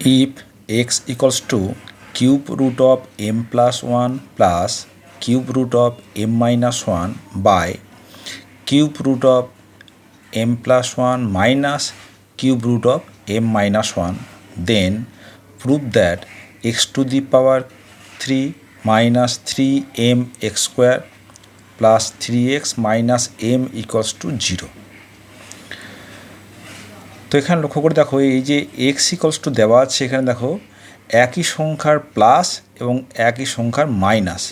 If x equals to cube root of m plus 1 plus cube root of m minus 1 by cube root of m plus 1 minus cube root of m minus 1, then prove that x to the power 3 minus 3m x square plus 3x minus m equals to 0. তো এখানে লক্ষ্য করে দেখো এই যে x equals to দেওয়া আছে, এখানে দেখো একই সংখ্যার প্লাস এবং একই সংখ্যার মাইনাস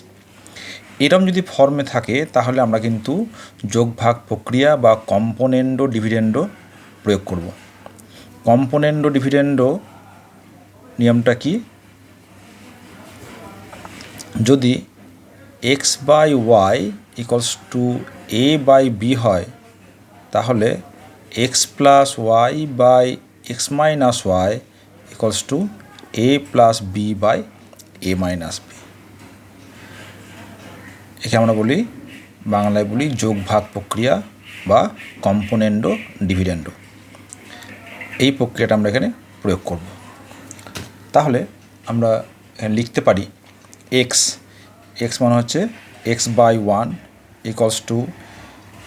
এরকম যদি ফর্মে থাকে তাহলে আমরা কিন্তু যোগভাগ প্রক্রিয়া বা কম্পোনেন্ডো ডিভিডেন্ডো প্রয়োগ করব। কম্পোনেন্ডো ডিভিডেন্ডো নিয়মটা কি? যদি x by y equals to a by b হয় তাহলে x plus y by x minus y equals to a plus b by a minus b। একে আমরা বলি, বাংলায় বলি যোগ ভাগ প্রক্রিয়া বা কম্পোনেন্ডো ডিভিডেন্ডো। এই প্রক্রিয়াটা আমরা এখানে প্রয়োগ করব। তাহলে আমরা এখানে লিখতে পারি x মানে হচ্ছে x by 1 equals to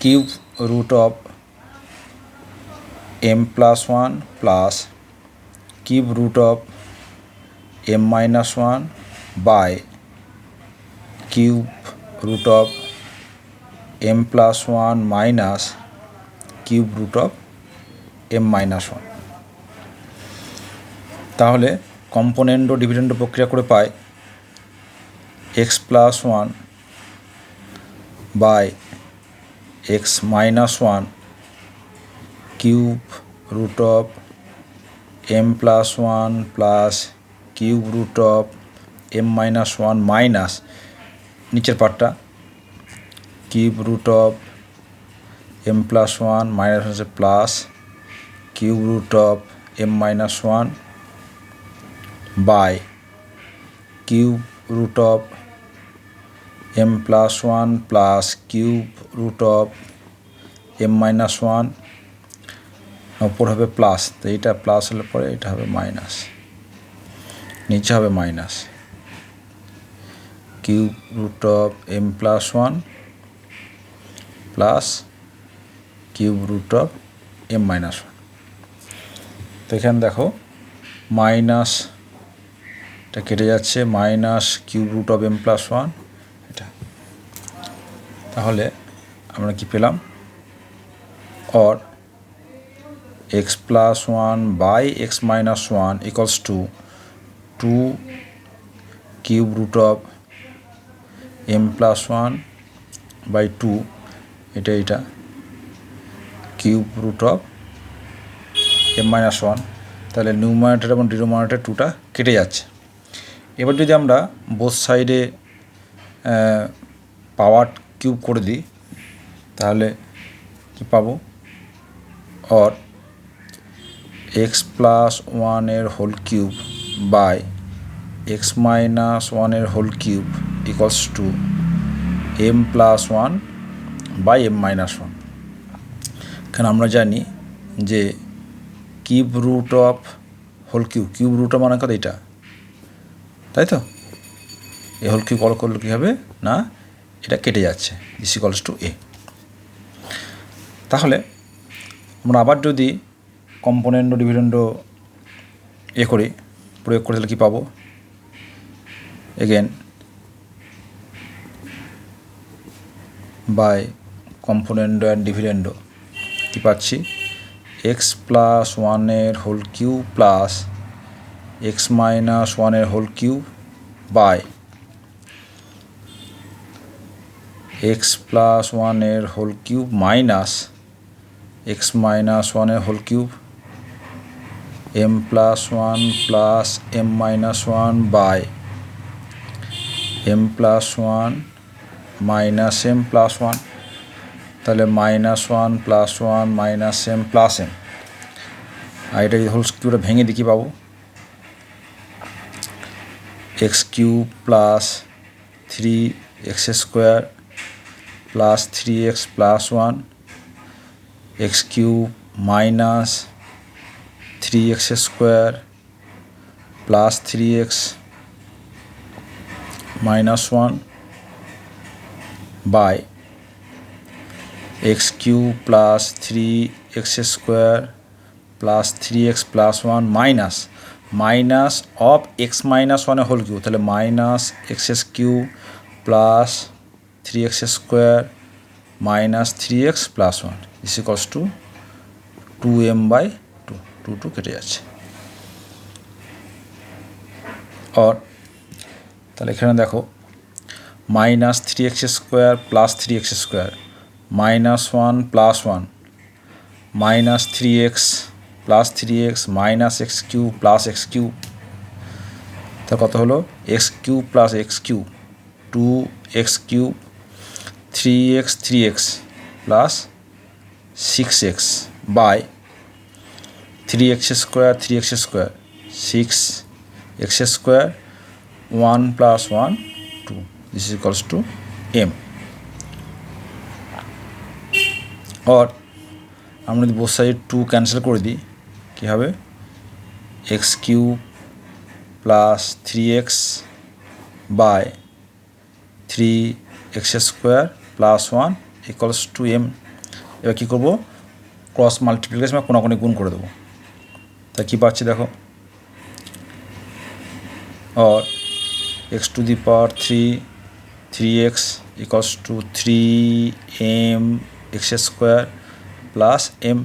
cube root of m plus 1 plus cube root of m minus 1 by cube root of m plus 1 minus cube root of m minus 1। তাহলে কম্পোনেন্ডো ডিভিডেন্ডো প্রক্রিয়া করে পাই x plus 1 by x minus 1 cube root of m plus 1 plus cube root of m minus 1 minus নিচের পার্টটা cube root of m plus 1 minus হচ্ছে plus cube root of m minus 1 by cube root of m plus 1 plus cube root of m minus 1 উপর হবে plus, তো এইটা plus হলে পরে এটা হবে মাইনাস, নিচে হবে minus cube root of m plus 1 plus cube root of m minus 1। তো এখানে দেখো মাইনাসটা কেটে যাচ্ছে, minus cube root of m plus 1 এটা। তাহলে আমরা কি পেলাম? Or x plus 1 by x minus 1 equals to 2 cube root of m plus 1 by 2 এটা cube root of m minus 1। তাহলে নিউমারেটর এবং ডিনোমিনেটর 2টা কেটে যাচ্ছে। এবার যদি আমরা বোথ সাইডে পাওয়ার কিউব করে দিই তাহলে কি পাবো? অর x plus 1 এর whole cube by x minus 1 এর whole cube equals to m plus 1 বাই m minus 1। কারণ আমরা জানি যে cube root of whole cube root of মানে কথা এটা, তাই তো? এই হোল কিউব কল করলে কী হবে না, এটা কেটে যাচ্ছে, ইস ইকুয়ালস টু a। তাহলে আমরা আবার যদি কম্পোনেন্ডো ডিভিডেন্ডো করি, প্রয়োগ করে তাহলে কী পাবো? Again by componendo and dividendo কী পাচ্ছি? এক্স প্লাস 1 এর whole cube plus x minus 1 এর whole cube by x plus 1 এর whole cube minus x minus 1 এর whole cube m plus 1 plus m minus 1 by m plus 1 minus m plus 1। তাহলে minus 1 plus 1 minus m plus m। আর এটা যদি whole কিউবটা ভেঙে দিই কী পাবো? X cube plus 3x square plus 3x plus 1 x cube minus 3x square plus 3x minus 1 by x cube plus 3x square plus 3x plus 1 minus of x minus 1 whole cube, তাহলে minus x cube plus 3x square minus 3x plus 1 is equals two 2m/2, 2 কেটে যাচ্ছে। और তাহলে এখানে দেখো minus 3x square plus 3x square minus 1 plus 1 minus 3x plus 3x minus x cube plus x cube, তা কত হলো x cube plus x cube 2x cube 3x plus 6x by 3x square 6x square 1 plus 1 2 this is equals to m। और আমরা যদি both side 2 cancel করে দিই কী হবে x cube plus 3x by 3x square plus 1 equals to m। এবার কী করবো cross multiplication বা কোনাকুনি গুণ করে দেবো, তা কী পাচ্ছি দেখো और x to the power 3x equals to 3mx square plus m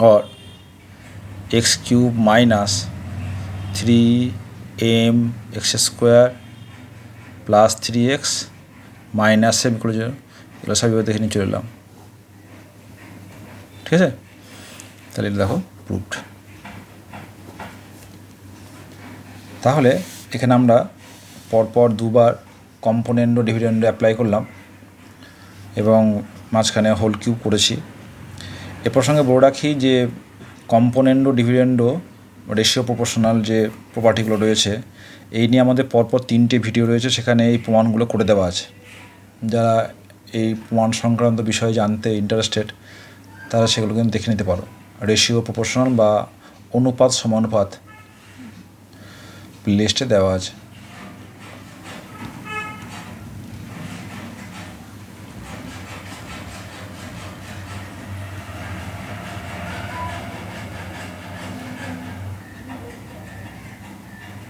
और x cube minus 3mx square plus 3x minus m করে এগুলো সব দেখে নিয়ে চলে এলাম, ঠিক আছে। তাহলে এটা দেখো প্রুফড। তাহলে এখানে আমরা পরপর দুবার কম্পোনেন্ট ও ডিভিডেন্ড অ্যাপ্লাই করলাম এবং মাঝখানে হোল কিউব করেছি। এ প্রসঙ্গে বলে রাখি যে কম্পোনেন্ট ও ডিভিডেন্ড রেশিও প্রপোর্শনাল যে প্রপার্টিগুলো রয়েছে এই নিয়ে আমাদের পরপর 3টে ভিডিও রয়েছে, সেখানে এই প্রমাণগুলো করে দেওয়া আছে। যারা এই প্রমাণ সংক্রান্ত বিষয়ে জানতে ইন্টারেস্টেড তারা সেগুলো কিন্তু দেখে নিতে পারো। রেশিও প্রপোর্শনাল বা অনুপাত সমানুপাত লিস্টে দেওয়া আছে।